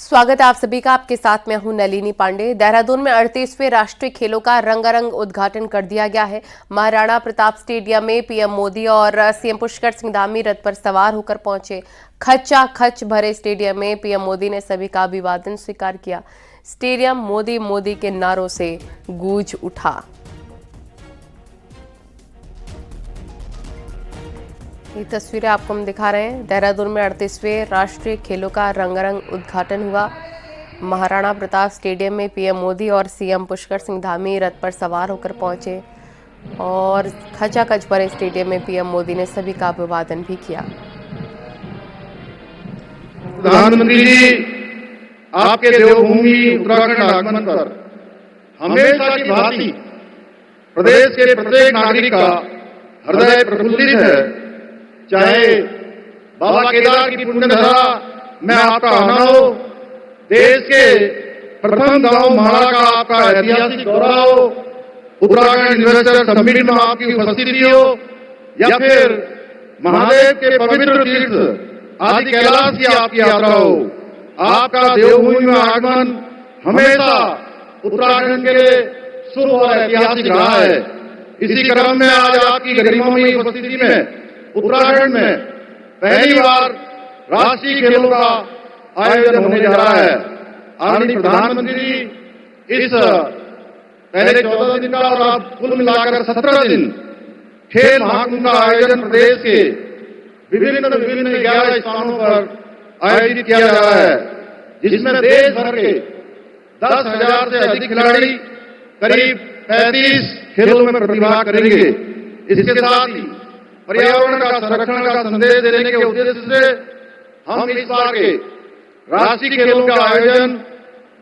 स्वागत है आप सभी का। आपके साथ मैं हूं नलिनी पांडे। देहरादून में 38वें राष्ट्रीय खेलों का रंगारंग उद्घाटन कर दिया गया है। महाराणा प्रताप स्टेडियम में पीएम मोदी और सीएम पुष्कर सिंह धामी रथ पर सवार होकर पहुंचे। खचा खच भरे स्टेडियम में पीएम मोदी ने सभी का अभिवादन स्वीकार किया। स्टेडियम मोदी मोदी के नारों से गूंज उठा। ये तस्वीरें आपको हम दिखा रहे हैं। देहरादून में 38वें राष्ट्रीय खेलों का रंगारंग उद्घाटन हुआ। महाराणा प्रताप स्टेडियम में पीएम मोदी और सीएम पुष्कर सिंह धामी रथ पर सवार होकर पहुंचे और खचाखच भरे स्टेडियम में पीएम मोदी ने सभी का अभिवादन भी किया। प्रधानमंत्री जी, आपके देवभूमि उत्तराखंड आगमन पर हमेशा की भांति प्रदेश के प्रत्येक नागरिक का हृदय प्रफुल्लित है। चाहे बाबा केदार की पुण्यधरा में आपका आना हो, देश के प्रथम गांव महाड़ा का आपका ऐतिहासिक दौरा हो, उत्तराखंड इन्वेस्टर समिट में आपकी उपस्थिति हो, या फिर महादेव के पवित्र तीर्थ आदि कैलाश की आपकी यात्रा हो, आपका देवभूमि में आगमन हमेशा उत्तराखंड के लिए शुभ और ऐतिहासिक रहा है। इसी क्रम में आज आपकी गरिमामयी उपस्थिति में उत्तराखंड में पहली बार राष्ट्रीय खेलों का आयोजन होने जा रहा है। आदरणीय प्रधानमंत्री जी, इस पहले 14 दिन का और अब कुल मिलाकर 17 दिन खेल महाकुंभ का आयोजन प्रदेश के विभिन्न 11 स्थानों पर आयोजित किया जा रहा है, जिसमें देश भर के 10,000 से अधिक खिलाड़ी करीब 35 खेलों में प्रतिभाग करेंगे। इसके साथ ही पर्यावरण का संरक्षण का संदेश देने के उद्देश्य से हम इस बार के राष्ट्रीय खेलों का आयोजन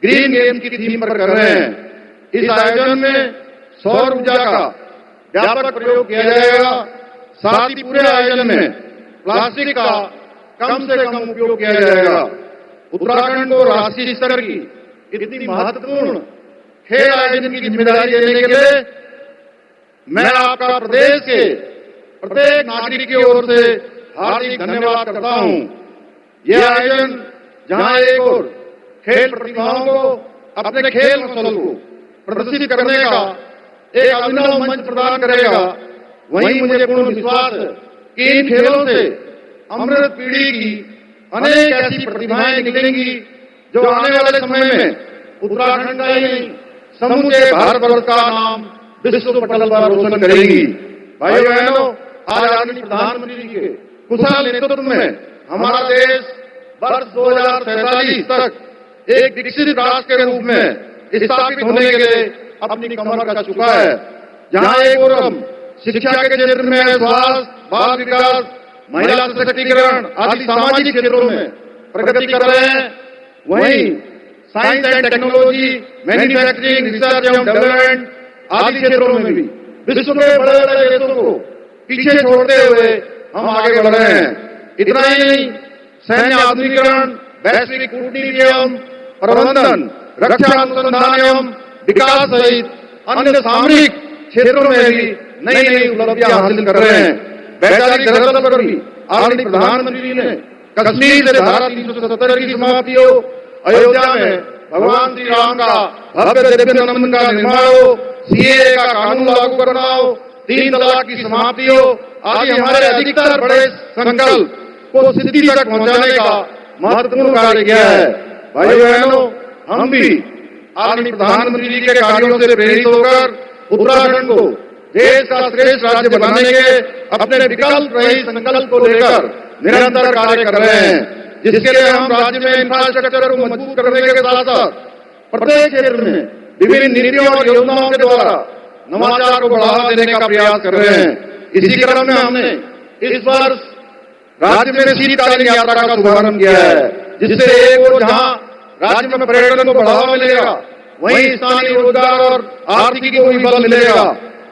ग्रीन गेम्स की थीम पर कर रहे हैं। इस आयोजन में सौर ऊर्जा का व्यापक प्रयोग किया जाएगा। साथ ही पूरे आयोजन में प्लास्टिक का कम से कम उपयोग किया जाएगा। उत्तराखंड को राष्ट्रीय स्तर की इतनी महत्वपूर्ण खेल आयोजन की जिम्मेदारी देने के लिए मैं आपका प्रदेश के प्रत्येक नागरिक की ओर से हार्दिक धन्यवाद करता हूं। यह आयोजन जहां एक ओर खेल प्रतिभाओं को अपने खेल कौशल को प्रदर्शित करने का एक अभिनव मंच प्रदान करेगा, वहीं मुझे पूर्ण विश्वास है कि इन खेलों से अमृत पीढ़ी की अनेक ऐसी प्रतिभाएं निकलेंगी जो आने वाले समय में उत्तराखंड का ही नहीं समूचे भारतवर्ष का नाम विश्व पटल पर रोशन करेंगी। भाइयों बहनों, आज आदरणीय प्रधानमंत्री जी के कुशल नेतृत्व में हमारा देश वर्ष 2047 तक एक विकसित राष्ट्र के रूप में स्थापित होने के लिए अपनी कमर कस चुका है। जहां एक ओर हम शिक्षा के क्षेत्र में, स्वास्थ्य, बाल विकास, महिला सशक्तिकरण आदि सामाजिक क्षेत्रों में प्रगति कर रहे हैं, वहीं science and technology, manufacturing, research एवं डेवलपमेंट आदि क्षेत्रों में भी विश्व के बड़े बड़े देशों को पीछे छोड़ते हुए हम आगे बढ़ रहे हैं। इतना ही नहीं, सैन्य आधुनिकीकरण, वैश्विक कूटनीति एवं प्रबंधन, रक्षा अनुसंधान एवं विकास सहित अन्य सामरिक क्षेत्रों में भी नई नई उपलब्धियां हासिल कर रहे हैं। वैचारिक धरातल पर भी आदरणीय प्रधानमंत्री जी ने कश्मीर से धारा 370 की समाप्ति हो, अयोध्या में भगवान श्री राम का भव्य दिव्य मंदिर का निर्माण हो, सीएए का कानून लागू करना हो, 3 तलाक की समाप्ति हो, आदि हमारे अधिकतर बड़े संकल्प को सिद्धि तक पहुंचाने का महत्वपूर्ण कार्य किया है। भाइयों बहनों, हम भी आदरणीय प्रधानमंत्री जी के कार्यों से प्रेरित होकर उत्तराखंड को देश का श्रेष्ठ राज्य बनाने के अपने विकल्प रहित संकल्प को लेकर निरंतर कार्य कर रहे हैं, जिसके लिए हम राज्य में इंफ्रास्ट्रक्चर को मजबूत करने के साथ साथ प्रत्येक क्षेत्र में विभिन्न नीतियों और योजनाओं के द्वारा नवाचार को बढ़ावा देने का प्रयास कर रहे हैं। इसी क्रम में हमने इस वर्ष राज्य में शीतकालीन यात्रा का शुभारंभ किया है, जिससे एक ओर जहां राज्य में पर्यटन को बढ़ावा मिलेगा, वहीं स्थानीय रोजगार और आर्थिकी को भी बल मिलेगा।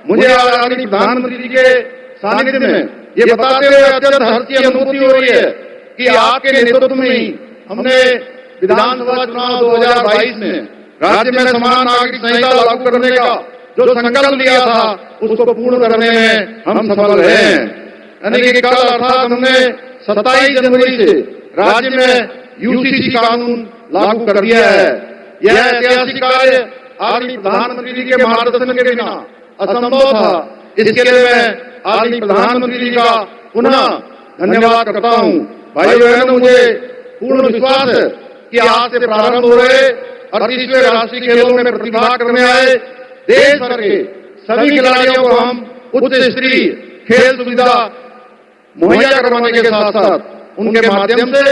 मुझे आदरणीय प्रधानमंत्री जी के सानिध्य में ये बताते हुए अत्यंत हर्ष की अनुभूति हो रही है कि आपके नेतृत्व में ही हमने विधानसभा चुनाव 2022 में राज्य में समान नागरिक संहिता लागू करने का जो संकल्प लिया था, उसको पूर्ण करने में हम सफल रहे हैं। यानी कि कल अर्थात हमने 27 जनवरी से राज्य में यूसीसी कानून लागू कर दिया है। यह ऐतिहासिक कार्य आदरणीय प्रधानमंत्री जी के मार्गदर्शन के बिना असंभव था। इसके लिए मैं आदरणीय प्रधानमंत्री जी का पुनः धन्यवाद करता हूं। भाइयों बहनों, मुझे पूर्ण विश्वास है कि आज से प्रारंभ हो रहे 38वें राष्ट्रीय खेलों में प्रतिभाग करने आए देश भर के सभी खिलाड़ियों को हम उच्च स्तरीय खेल सुविधा मुहैया करवाने के साथ साथ उनके माध्यम से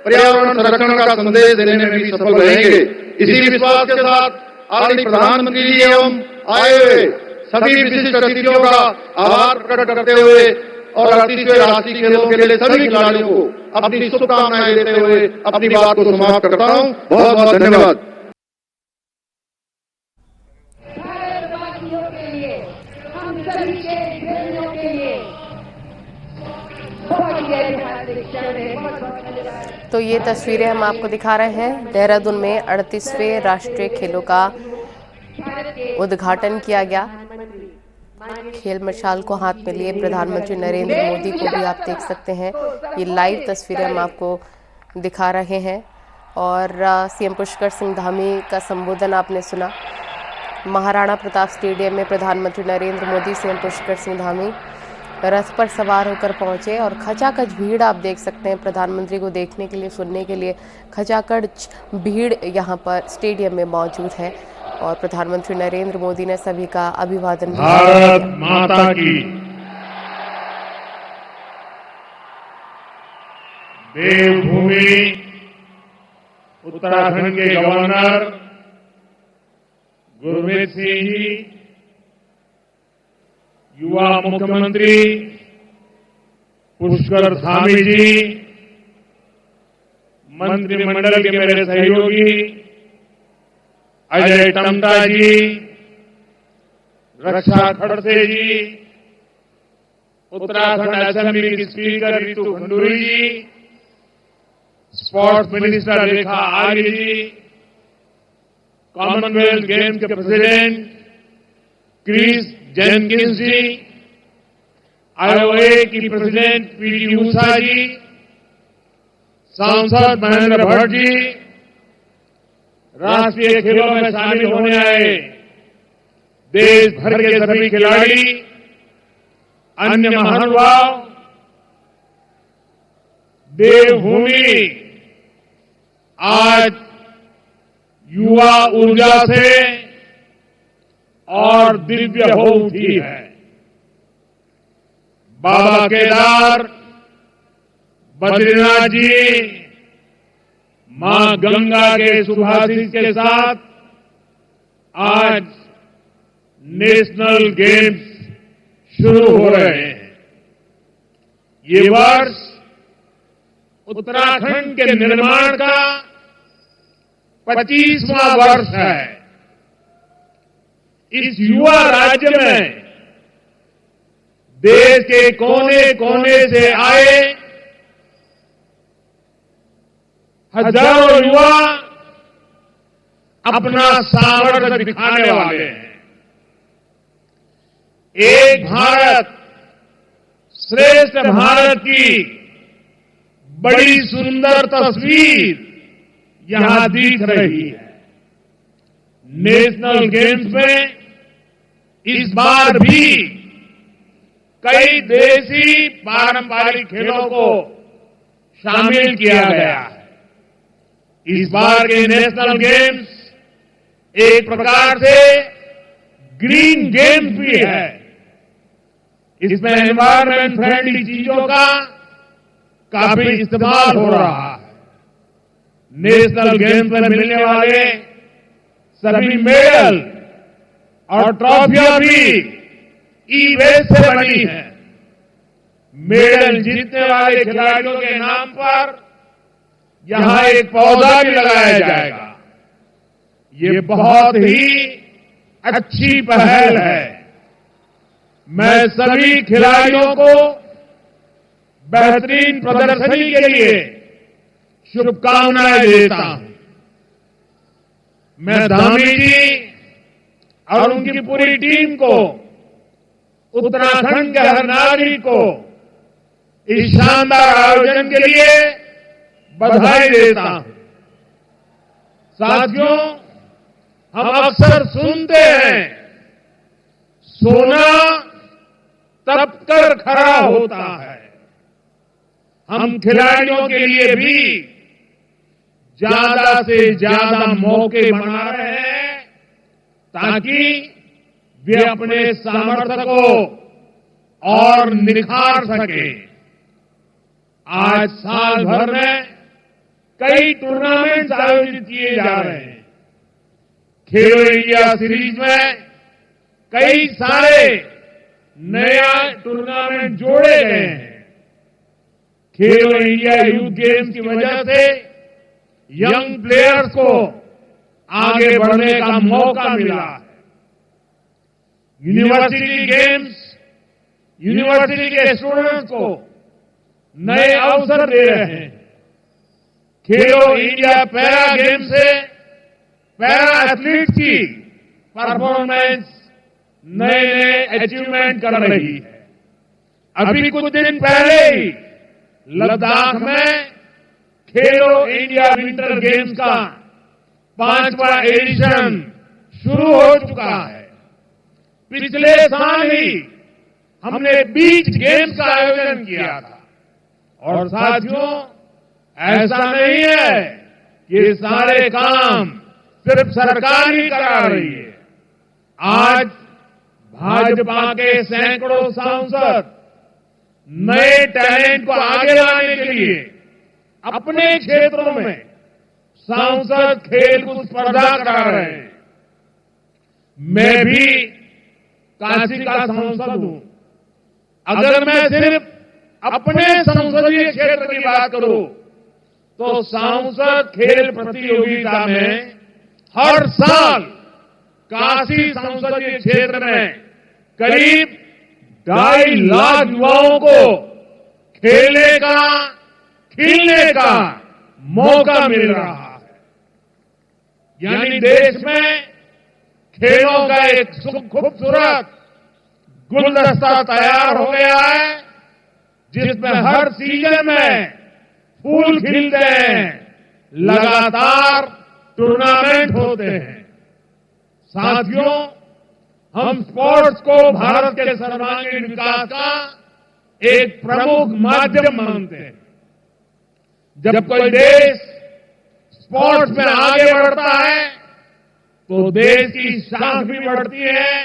पर्यावरण संरक्षण का संदेश देने में भी सफल रहेंगे। इसी विश्वास के साथ आदरणीय प्रधानमंत्री जी एवं आए हुए सभी विशिष्ट अतिथियों का आभार प्रकट करते हुए और 38वें राष्ट्रीय खेलों के लिए सभी खिलाड़ियों को अपनी शुभकामनाएं देते हुए अपनी बात को समाप्त करता हूं। बहुत बहुत धन्यवाद। भारतवासियों के लिए, हम सभी के प्रेमियों के लिए बहुत ही ऐतिहासिक क्षण है। बहुत बहुत धन्यवाद। तो ये तस्वीरें हम आपको दिखा रहे हैं। देहरादून में 38वें राष्ट्रीय खेलों का उद्घाटन किया गया। खेल मशाल को हाथ में लिए प्रधानमंत्री नरेंद्र मोदी को भी आप देख सकते हैं। ये लाइव तस्वीरें हम आपको दिखा रहे हैं। और सीएम पुष्कर सिंह धामी का संबोधन आपने सुना। महाराणा प्रताप स्टेडियम में प्रधानमंत्री नरेंद्र मोदी, सीएम पुष्कर सिंह धामी रथ पर सवार होकर पहुंचे और खचाखच भीड़ आप देख सकते हैं। प्रधानमंत्री को देखने के लिए, सुनने के लिए खचाखच भीड़ यहाँ पर स्टेडियम में मौजूद है। और प्रधानमंत्री नरेंद्र मोदी ने सभी का अभिवादन भी किया। भारत माता की देवभूमि उत्तराखंड के गवर्नर गुरमीत सिंह जी, युवा मुख्यमंत्री पुष्कर धामी जी, मंत्रिमंडल के मेरे सहयोगी अजय टम्टा जी, रक्षा खड़से जी, उत्तराखंड असेंबली की स्पीकर रितु खंडूरी जी, स्पोर्ट्स मिनिस्टर रेखा आर्य जी, कॉमनवेल्थ गेम्स के प्रेसिडेंट क्रिस जेनकिंस जी, आईओए की प्रेसिडेंट पीटी ऊषा जी, सांसद महेंद्र भट्ट जी, राष्ट्रीय खेलों में शामिल होने आए देश भर के सभी खिलाड़ी, अन्य महानुभाव, देवभूमि आज युवा ऊर्जा से और दिव्य हो उठी है। बाबा केदार, बद्रीनाथ जी, मां गंगा के सुभाषित के साथ आज नेशनल गेम्स शुरू हो रहे हैं। ये वर्ष उत्तराखंड के निर्माण का 25वां वर्ष है। इस युवा राज्य में देश के कोने कोने से आए हजारों युवा अपना सामर्थ्य दिखाने वाले हैं। एक भारत श्रेष्ठ भारत की बड़ी सुंदर तस्वीर यहां दिख रही है। नेशनल गेम्स में इस बार भी कई देसी पारंपरिक खेलों को शामिल किया गया है। इस बार के नेशनल गेम्स एक प्रकार से ग्रीन गेम्स भी है। इसमें एनवायरमेंट फ्रेंडली चीजों का काफी इस्तेमाल हो रहा है। नेशनल गेम्स में मिलने वाले सभी मेडल और ट्रॉफियां भी ई वेस्ट से बनी है। मेडल जीतने वाले खिलाड़ियों के नाम पर यहां एक पौधा भी लगाया जाएगा। ये बहुत ही अच्छी पहल है। मैं सभी खिलाड़ियों को बेहतरीन प्रदर्शनी के लिए शुभकामनाएं देता हूं। मैं धामी जी और उनकी पूरी टीम को, उत्तराखंड के हर नागरिक को इस शानदार आयोजन के लिए बधाई देता हूं। साथियों, हम अक्सर सुनते हैं, सोना तब कर खड़ा होता है। हम खिलाड़ियों के लिए भी ज्यादा से ज्यादा मौके बना रहे हैं ताकि वे अपने सामर्थ्य को और निखार सके। आज साल भर में कई टूर्नामेंट आयोजित किए जा रहे हैं। खेलो इंडिया सीरीज में कई सारे नया टूर्नामेंट जोड़े गए हैं। खेलो इंडिया यूथ गेम्स की वजह से यंग प्लेयर्स को आगे बढ़ने का मौका मिला है। यूनिवर्सिटी गेम्स यूनिवर्सिटी के स्टूडेंट्स को नए अवसर दे रहे हैं। खेलो इंडिया पैरा गेम से पैरा एथलीट की परफॉर्मेंस नए नए अचीवमेंट कर रही है। अभी कुछ दिन पहले ही लद्दाख में खेलो इंडिया विंटर गेम्स का 5वां एडिशन शुरू हो चुका है। पिछले साल ही हमने बीच गेम्स का आयोजन किया था। और साथियों, ऐसा नहीं है कि ये सारे काम सिर्फ सरकार ही करा रही है। आज भाजपा के सैकड़ों सांसद नए टैलेंट को आगे लाने के लिए अपने क्षेत्रों में सांसद खेलकूद स्पर्धा करा रहे हैं। मैं भी काशी का सांसद हूं। अगर मैं सिर्फ अपने संसदीय क्षेत्र की बात करूं तो सांसद खेल प्रतियोगिता में हर साल काशी संसदीय क्षेत्र में करीब 2.5 लाख युवाओं को खेलने का, खिलने का मौका मिल रहा है। यानी देश में खेलों का एक खूबसूरत गुलदस्ता तैयार हो गया है, जिसमें हर सीजन में फूल खिलते हैं, लगातार टूर्नामेंट होते हैं। साथियों, हम स्पोर्ट्स को भारत के सर्वांगीण विकास का एक प्रमुख माध्यम मानते हैं। जब कोई देश स्पोर्ट्स में आगे बढ़ता है तो देश की शाख भी बढ़ती है,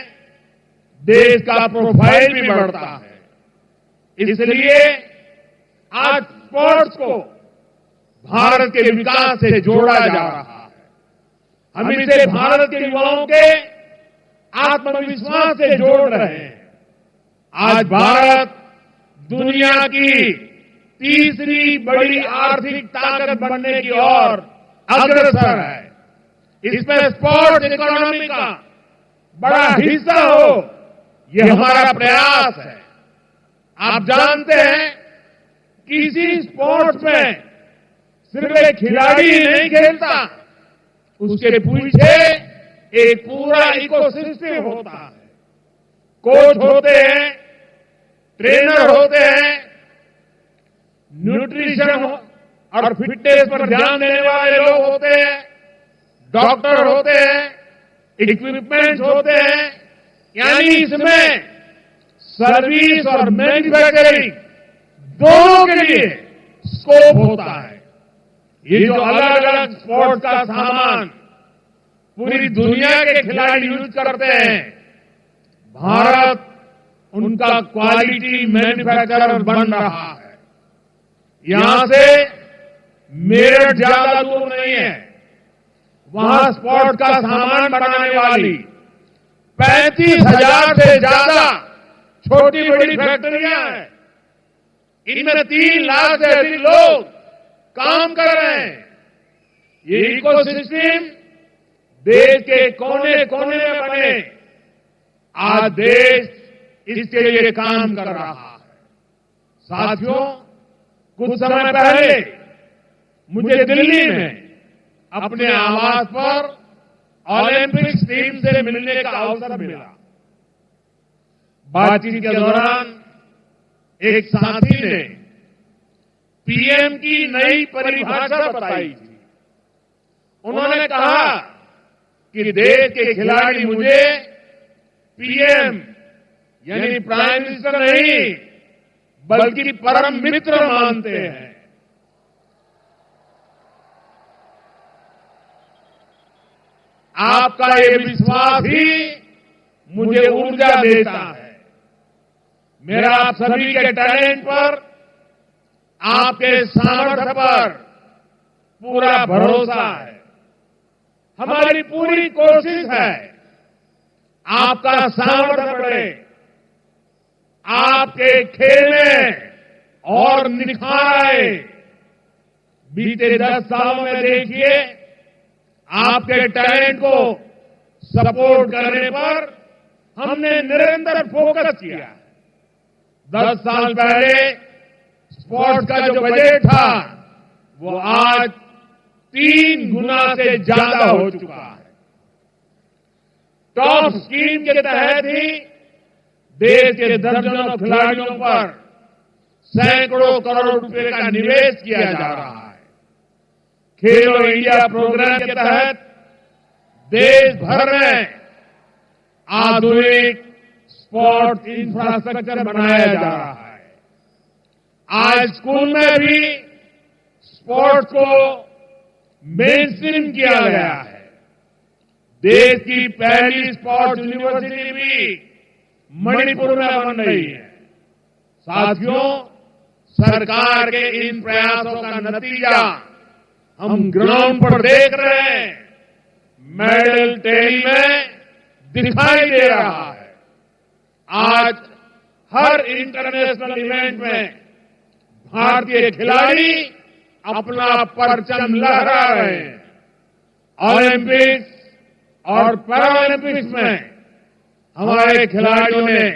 देश का प्रोफाइल भी बढ़ता है। इसलिए आज स्पोर्ट्स को भारत के विकास से जोड़ा जा रहा है। हम इसे भारत के युवाओं के आत्मविश्वास से जोड़ रहे हैं। आज भारत दुनिया की तीसरी बड़ी आर्थिक ताकत बनने की ओर अग्रसर है। इसमें स्पोर्ट्स इकोनॉमी का बड़ा हिस्सा हो, यह हमारा प्रयास है। आप जानते हैं, किसी स्पोर्ट्स में सिर्फ एक खिलाड़ी ही नहीं खेलता, उसके पीछे एक पूरा इकोसिस्टम होता है। कोच होते हैं, ट्रेनर होते हैं, न्यूट्रिशन और फिटनेस पर ध्यान देने वाले लोग होते हैं, डॉक्टर होते हैं, इक्विपमेंट्स होते हैं। यानी इसमें सर्विस और मैन्युफैक्चरिंग दोनों के लिए स्कोप होता है। ये जो अलग अलग स्पोर्ट्स का सामान पूरी दुनिया के खिलाड़ी यूज करते हैं, भारत उनका क्वालिटी मैन्युफैक्चरर बन रहा है। यहां से मेरठ ज्यादा दूर नहीं है, वहां स्पोर्ट्स का सामान बनाने वाली 35,000 से ज्यादा छोटी बड़ी फैक्ट्रियां हैं। इनमें 3 लाख से अधिक लोग काम कर रहे हैं। ये इकोसिस्टम देश के कोने कोने में बने, आज देश इसके लिए काम कर रहा है। साथियों, कुछ समय पहले मुझे दिल्ली में अपने आवास पर ओलंपिक्स टीम से मिलने का अवसर मिला। बातचीत के दौरान एक साथी ने पीएम की नई परिभाषा बताई थी उन्होंने कहा कि देश के खिलाड़ी मुझे पीएम यानी प्राइम मिनिस्टर नहीं बल्कि परम मित्र मानते हैं। आपका ये विश्वास ही मुझे ऊर्जा देता है। मेरा आप सभी के टैलेंट पर, आपके सामर्थ्य पर पूरा भरोसा है। हमारी पूरी कोशिश है आपका सामर्थ्य बढ़े, आपके खेल में और निखार आए। बीते 10 सालों में देखिए, आपके टैलेंट को सपोर्ट करने पर हमने निरंतर फोकस किया। 10 साल पहले स्पोर्ट्स का जो बजट था वो आज 3 गुना से ज्यादा हो चुका है। टॉप स्कीम के तहत ही देश के दर्जनों खिलाड़ियों पर सैकड़ों करोड़ रुपए का निवेश किया जा रहा है। खेलो इंडिया प्रोग्राम के तहत देश भर में आधुनिक स्पोर्ट्स इंफ्रास्ट्रक्चर बनाया जा रहा है। आज स्कूल में भी स्पोर्ट्स को मेनस्ट्रीम किया गया है। देश की पहली स्पोर्ट्स यूनिवर्सिटी भी मणिपुर में बन रही है। साथियों, सरकार के इन प्रयासों का नतीजा हम ग्राउंड पर देख रहे हैं, मेडल टेल में दिखाई दे रहा है। आज हर इंटरनेशनल इवेंट में भारतीय खिलाड़ी अपना परचम लहरा रहे हैं। ओलंपिक्स और पैरालंपिक्स में हमारे खिलाड़ियों ने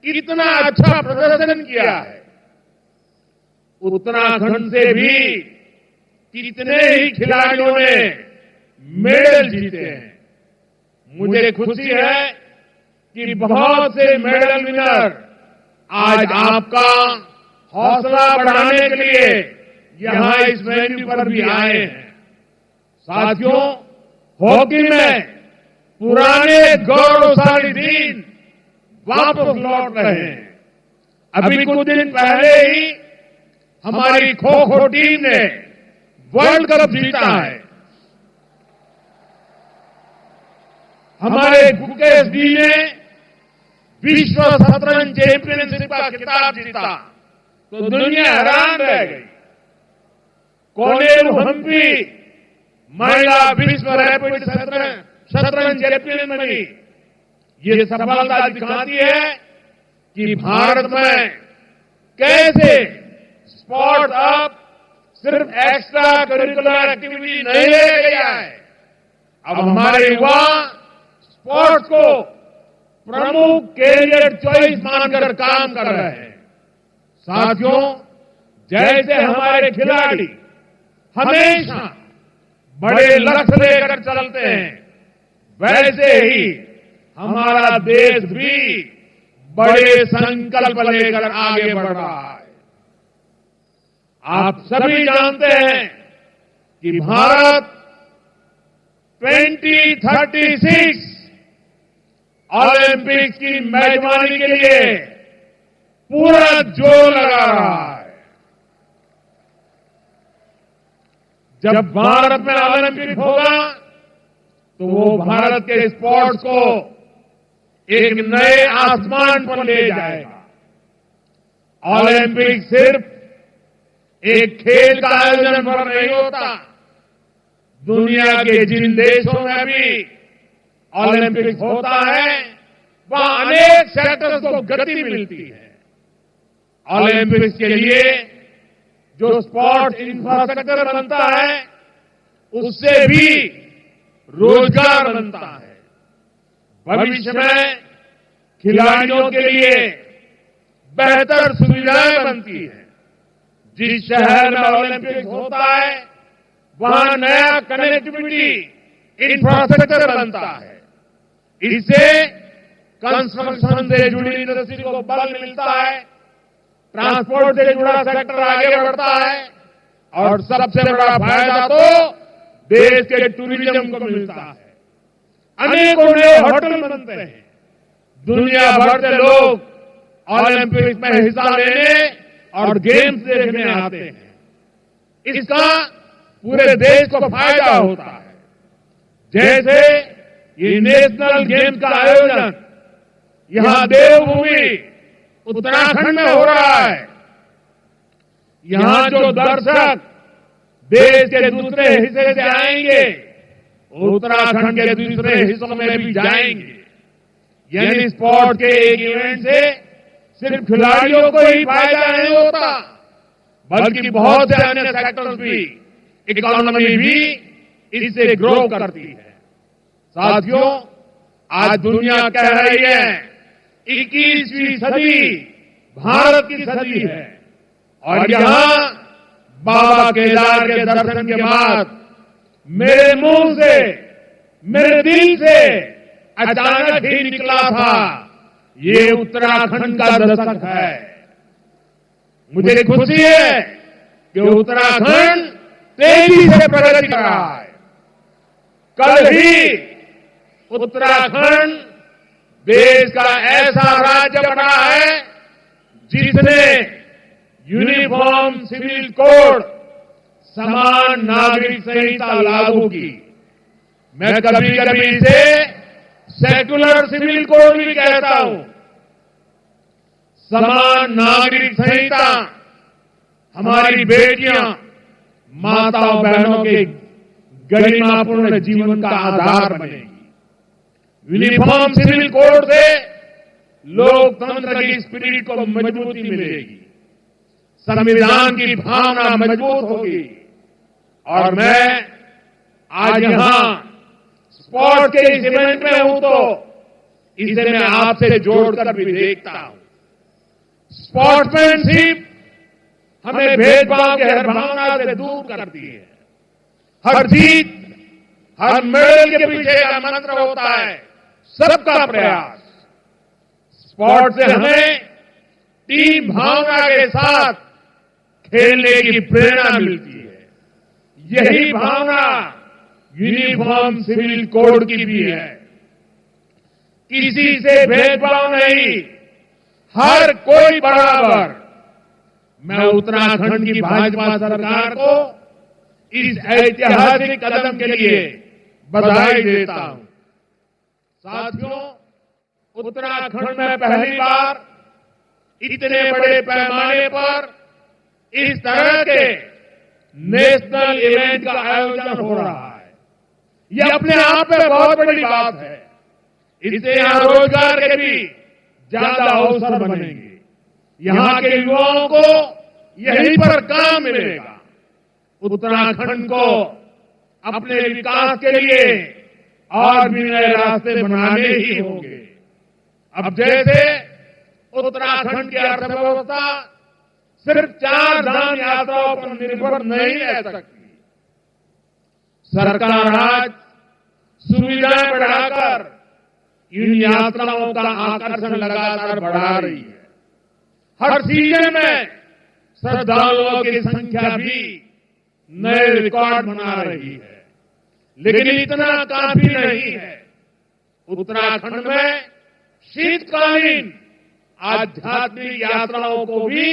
कितना अच्छा प्रदर्शन किया है। उत्तराखंड से भी कितने ही खिलाड़ियों ने मेडल जीते हैं। मुझे खुशी है कि बहुत से मेडल विनर आज आपका हौसला बढ़ाने के लिए यहां इस वेन्यू पर भी आए हैं। साथियों, हॉकी में पुराने गौरवशाली दिन वापस लौट रहे हैं। अभी कुछ दिन पहले ही हमारी खो खो टीम ने वर्ल्ड कप जीता है। हमारे गुकेश जी ने विश्व शतरंज चैंपियनशिप का खिताब जीता तो दुनिया हैरान रह गई। कोनेरू हम्पी महिला विश्व रैपिड शतरंज चैंपियन बनी। ये सफलता दिखाती है कि भारत में कैसे स्पोर्ट अब सिर्फ एक्स्ट्रा करिकुलर एक्टिविटी नहीं रह गया है। अब हमारे युवा स्पोर्ट्स को प्रमुख कैरियर चॉइस मानकर काम कर रहे हैं। साथियों, जैसे हमारे खिलाड़ी हमेशा बड़े लक्ष्य लेकर चलते हैं, वैसे ही हमारा देश भी बड़े संकल्प लेकर आगे बढ़ रहा है। आप सभी जानते हैं कि भारत 2036 ओलंपिक्स की मेजबानी के लिए पूरा जोर लगा रहा है। जब भारत में ओलंपिक होगा तो वो भारत के स्पोर्ट्स को एक नए आसमान पर ले जाएगा। ओलंपिक सिर्फ एक खेल का आयोजन पर नहीं होता। दुनिया के जिन देशों में भी ओलंपिक होता है वहां अनेक सेक्टर्स को गति मिलती है। ओलंपिक्स के लिए जो स्पोर्ट्स इंफ्रास्ट्रक्चर बनता है उससे भी रोजगार बनता है। भविष्य में खिलाड़ियों के लिए बेहतर सुविधाएं बनती है। जिस शहर में ओलंपिक होता है वहां नया कनेक्टिविटी इंफ्रास्ट्रक्चर बनता है। इससे कंस्ट्रक्शन से जुड़ी इंडस्ट्री को बल मिलता है, ट्रांसपोर्ट से जुड़ा सेक्टर आगे बढ़ता है और सबसे बड़ा फायदा तो देश के टूरिज्म को मिलता है। अनेकों नए होटल बनते हैं। दुनिया भर से लोग ओलंपिक में हिस्सा लेने और गेम्स देखने आते हैं। इसका पूरे देश को फायदा होता है। जैसे ये नेशनल गेम्स का आयोजन यहां देवभूमि उत्तराखंड में हो रहा है। यहां जो दर्शक देश के दूसरे हिस्से से आएंगे, उत्तराखंड के दूसरे हिस्सों में भी जाएंगे। यानी स्पोर्ट के एक इवेंट से सिर्फ खिलाड़ियों को ही फायदा नहीं होता, बल्कि बहुत से अन्य सेक्टर्स भी, इकोनॉमी भी इससे ग्रो करती है। साथियों, आज दुनिया कह रही है 21वीं सदी भारत की सदी है और यहां बाबा केदार के दर्शन के बाद मेरे मुंह से, मेरे दिल से अचानक ही निकला था, ये उत्तराखंड का दशक है। मुझे खुशी है कि उत्तराखंड तेजी से प्रगति कर रहा है। कल ही उत्तराखंड देश का ऐसा राज्य बना है जिसने यूनिफॉर्म सिविल कोड, समान नागरिक संहिता लागू की। मैं कभी कभी इसे सेकुलर सिविल कोड भी कहता हूं। समान नागरिक संहिता हमारी बेटियां, माताओं बहनों के गरिमापूर्ण जीवन का आधार बनेगी। यूनिफॉर्म सिविल कोड से लोकतंत्र की स्पिरिट को मजबूती मिलेगी, संविधान की भावना मजबूत होगी। और मैं आज यहां स्पोर्ट के इस इवेंट में हूं तो इसे मैं आपसे जोड़कर भी देखता हूं। स्पोर्ट्समैनशिप हमें भेदभाव की हर भावना से दूर करती है। हर जीत, हर मेडल के पीछे का मंत्र होता है सबका प्रयास। स्पोर्ट से हमें टीम भावना के साथ खेलने की प्रेरणा मिलती है। यही भावना यूनिफॉर्म सिविल कोड की भी है। किसी से भेदभाव नहीं, हर कोई बराबर। मैं उत्तराखंड की भाजपा सरकार को इस ऐतिहासिक कदम के लिए बधाई देता हूं। साथियों, उत्तराखंड में पहली बार इतने बड़े पैमाने पर इस तरह के नेशनल इवेंट का आयोजन हो रहा है। यह अपने आप में बहुत बड़ी बात है। इससे यहां रोजगार के भी ज्यादा अवसर बनेंगे। यहां के युवाओं को यहीं पर काम मिलेगा। उत्तराखंड को अपने विकास के लिए और भी नए रास्ते बनाने ही होंगे। अब जैसे उत्तराखंड की अर्थव्यवस्था सिर्फ 4 धाम यात्राओं पर निर्भर नहीं रह सकती। सरकार आज सुविधाएं बढ़ाकर इन यात्राओं का आकर्षण लगातार बढ़ा रही है। हर सीजन में श्रद्धालुओं की संख्या भी नए रिकॉर्ड बना रही है। लेकिन इतना काफी नहीं है। उत्तराखंड में शीतकालीन आध्यात्मिक यात्राओं को भी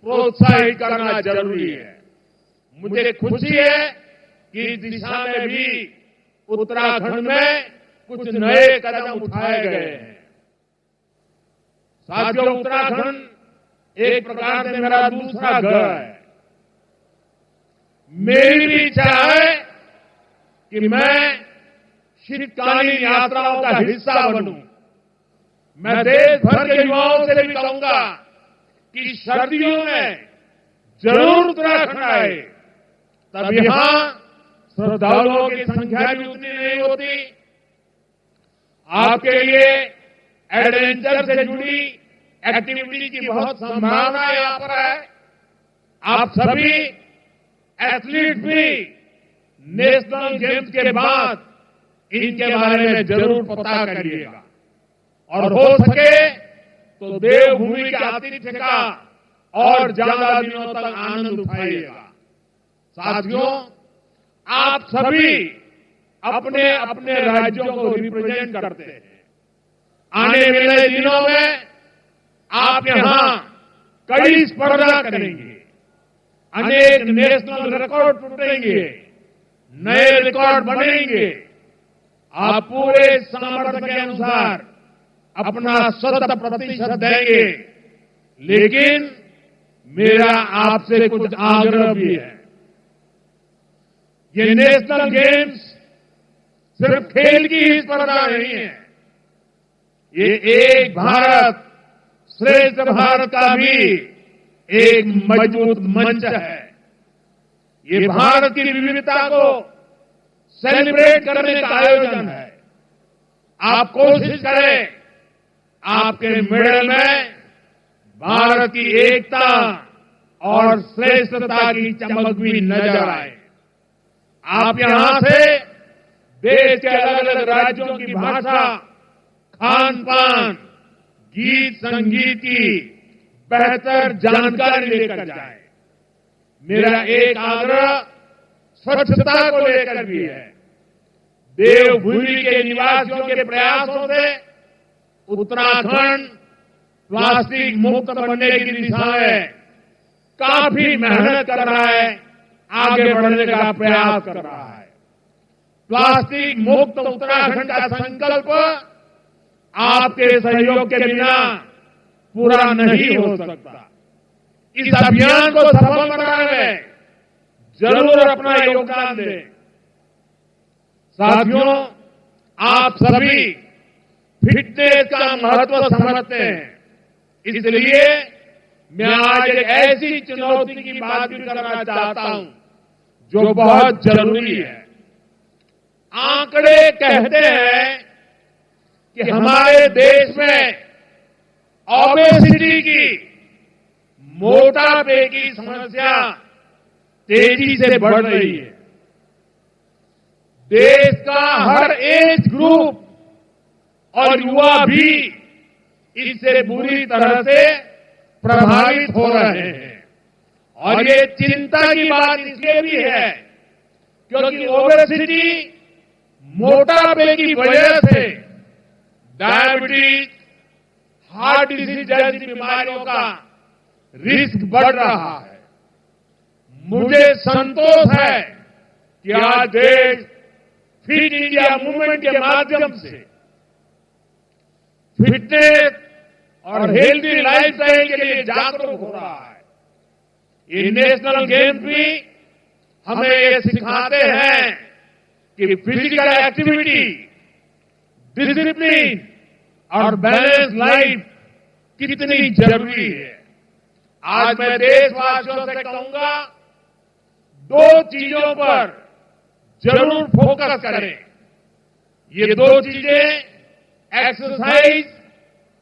प्रोत्साहित करना जरूरी है। मुझे खुशी है कि इस दिशा में भी उत्तराखंड में कुछ नए कदम उठाए गए हैं। साथियों, उत्तराखंड एक प्रकार से मेरा दूसरा घर है। मेरी भी इच्छा है कि मैं शीतकालीन यात्राओं का हिस्सा बनूं। मैं देश भर के युवाओं से भी कहूंगा कि सर्दियों में जरूर उत्तराखंड आए। तब यहां श्रद्धालुओं की संख्या भी उतनी नहीं होती। आपके लिए एडवेंचर से जुड़ी एक्टिविटी की बहुत संभावना यहां पर है। आप सभी एथलीट भी नेशनल गेम्स के बाद इनके बारे में जरूर पता करिएगा और हो सके तो देवभूमि के आतिथ्य का और ज्यादा दिनों तक आनंद उठाइएगा। साथियों, आप सभी अपने अपने राज्यों को रिप्रेजेंट करते हैं। आने वाले दिनों में आप यहां कड़ी स्पर्धा करेंगे, अनेक नेशनल रिकॉर्ड टूटेंगे, नए रिकॉर्ड बनेंगे। आप पूरे सामर्थ्य के अनुसार अपना 100% देंगे, लेकिन मेरा आपसे कुछ आग्रह भी है। ये नेशनल गेम्स सिर्फ खेल की ही स्पर्धा नहीं है, ये एक भारत श्रेष्ठ भारत का भी एक मजबूत मंच है। ये भारत की विविधता को सेलिब्रेट करने का आयोजन है। आप कोशिश करें आपके मेडल में भारत की एकता और श्रेष्ठता की चमक भी नजर आए। आप यहां से देश के अलग अलग राज्यों की भाषा, खान पान, गीत संगीत की बेहतर जानकारी लेकर जाए। मेरा एक आग्रह स्वच्छता को लेकर भी है। देवभूमि के निवासियों के प्रयासों से उत्तराखंड प्लास्टिक मुक्त बनने की दिशा में काफी मेहनत कर रहा है, आगे बढ़ने का प्रयास कर रहा है। प्लास्टिक मुक्त उत्तराखंड का संकल्प आपके सहयोग के बिना पूरा नहीं हो सकता। इस अभियान को सफल बनाने में जरूर अपना योगदान दें। साथियों, आप सभी फिटनेस का महत्व समझते हैं, इसलिए मैं आज एक ऐसी चुनौती की बात भी करना चाहता हूं जो बहुत जरूरी है। आंकड़े कहते हैं कि हमारे देश में ओबेसिटी की, मोटापे की समस्या तेजी से बढ़ रही है। देश का हर एज ग्रुप और युवा भी इससे बुरी तरह से प्रभावित हो रहे हैं। और ये चिंता की बात इसलिए भी है क्योंकि ओबेसिटी, मोटापे की वजह से डायबिटीज, हार्ट डिजीज जैसी बीमारियों का रिस्क बढ़ रहा है। मुझे संतोष है कि आज देश फिट इंडिया मूवमेंट के माध्यम से फिटनेस और हेल्दी लाइफस्टाइल के लिए जागरूक हो रहा है। ये नेशनल गेम्स भी हमें ये सिखाते हैं कि फिजिकल एक्टिविटी, डिसिप्लिन और बैलेंस लाइफ कितनी जरूरी है। आज मैं देशवासियों से कहूंगा, दो चीजों पर जरूर फोकस करें। ये दो चीजें एक्सरसाइज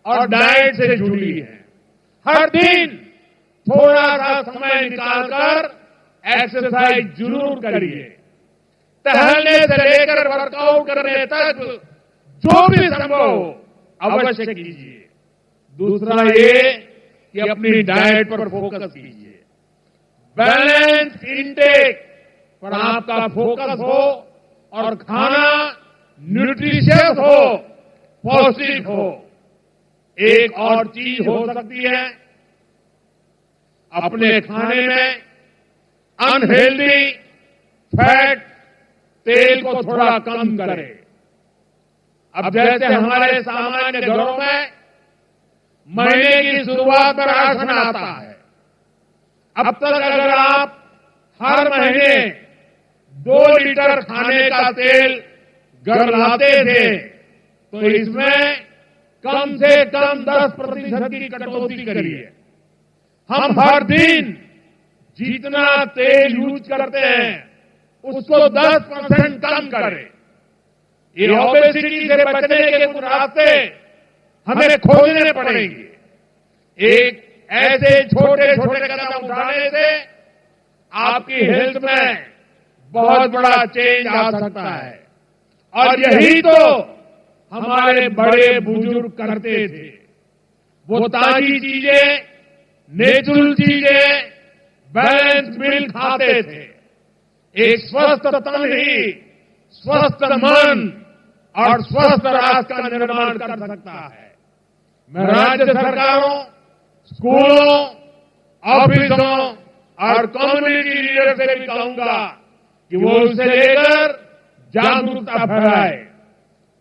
और डाइट से जुड़ी है। हर दिन थोड़ा सा समय निकालकर एक्सरसाइज जरूर करिए। टहलने से लेकर वर्कआउट करने तक जो भी संभव हो अवश्य कीजिए। दूसरा ये कि अपनी डाइट पर फोकस कीजिए। बैलेंस इंटेक पर आपका फोकस हो और खाना न्यूट्रिशियस हो, पौष्टिक हो। एक और चीज हो सकती है, अपने खाने में अनहेल्दी फैट, तेल को थोड़ा कम करें। अब जैसे हमारे सामान्य घरों में महीने की शुरुआत में राशन आता है, अब तक अगर आप हर महीने 2 लीटर खाने का तेल घर लाते थे तो इसमें कम से कम 10% की कटौती करिए। हम हर दिन जितना तेल यूज करते हैं उसको 10% कम करें। ये ओबेसिटी से बचने के कुछ रास्ते हमें खोजने पड़ेंगे। एक ऐसे छोटे छोटे कदम उठाने से आपकी हेल्थ में बहुत बड़ा चेंज आ सकता है। और यही तो हमारे बड़े बुजुर्ग करते थे। वो ताजी चीजें, नेचुरल चीजें, बैलेंस मील खाते थे। एक स्वस्थ तन ही स्वस्थ मन और स्वस्थ राष्ट्र का निर्माण कर सकता है। मैं राज्य सरकारों, स्कूलों, ऑफिसों और कम्युनिटी लीडर से भी कहूंगा कि वो उसे लेकर जागरूकता फैलाए।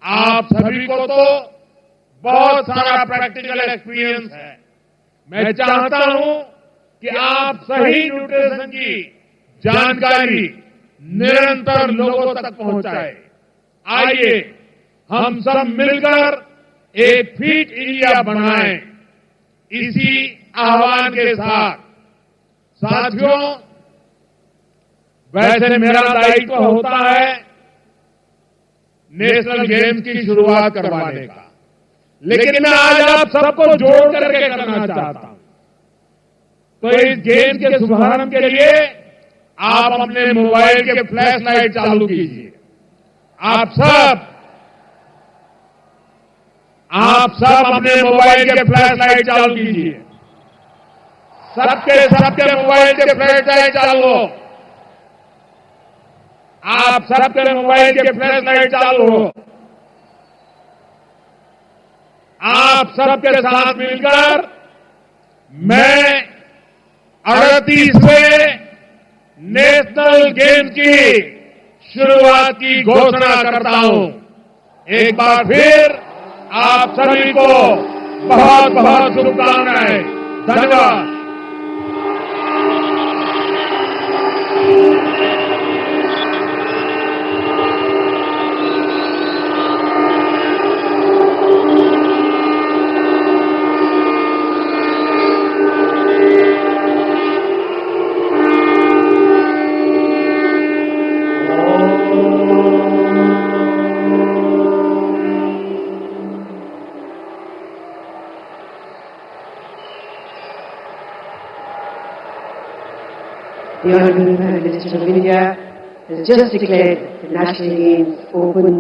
आप सभी को तो बहुत सारा प्रैक्टिकल एक्सपीरियंस है। मैं चाहता हूं कि आप सही न्यूट्रिशन की जानकारी निरंतर लोगों तक पहुंचाए। आइए हम सब मिलकर एक फिट इंडिया बनाएं। इसी आह्वान के साथ साथियों, वैसे मेरा दायित्व होता है नेशनल गेम्स की शुरुआत करवाने का, लेकिन मैं आज आप सबको जोड़ करके करना चाहता हूं। तो इस गेम के शुभारंभ के लिए आप अपने मोबाइल के फ्लैश लाइट चालू कीजिए। आप सब अपने मोबाइल के फ्लैश लाइट चालू कीजिए। सबके मोबाइल के फ्लैश लाइट चालू हो। आप सबके मोबाइल के फ्लैश लाइट चालू हो। आप सबके साथ मिलकर मैं 38वें नेशनल गेम की शुरुआत की घोषणा करता हूं। एक बार फिर आप सभी को बहुत बहुत शुभकामनाएं। धन्यवाद। The Honourable Prime Minister of India has just declared the National Games open.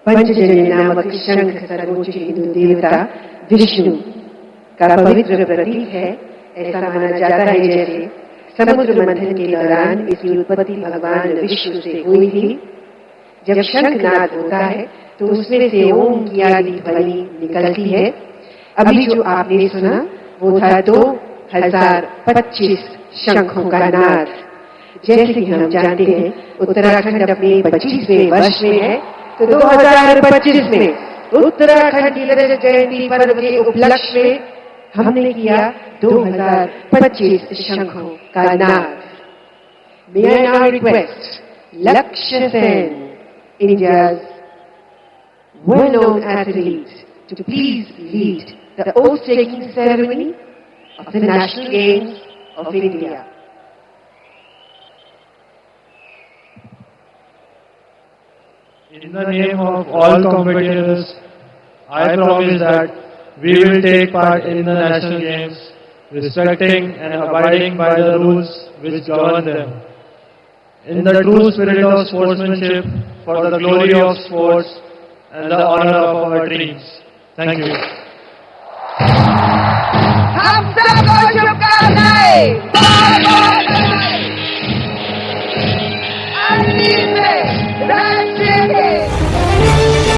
Panchajanya नामक शंख सर्वोच्च हिंदू देवता विष्णु का पवित्र प्रतीक है। ऐसा माना जाता है जैसे समुद्र मंथन के दौरान इसकी उत्पत्ति भगवान विष्णु से हुई थी। जब शंखनाद होता है तो उसमें से ओम की आदि ध्वनि निकलती है। अभी जो आपने सुना वो था 2025 शंखों का नाद। जैसे कि हम जानते हैं उत्तराखंड अपने 25वें वर्ष में है, तो 2025 में उत्तराखंड की रजत जयंती पर्व के उपलक्ष्य में हमने किया 2025 शंखों का नाद। May I now request Lakshya Sen, India's well-known athlete, to please lead the oath-taking ceremony of the National Games of India. In the name of all competitors, I promise that we will take part in the National Games, respecting and abiding by the rules which govern them, in the true spirit of sportsmanship, for the glory of sports and the honor of our dreams. Thank you. हम सबको शुभकामनाएं।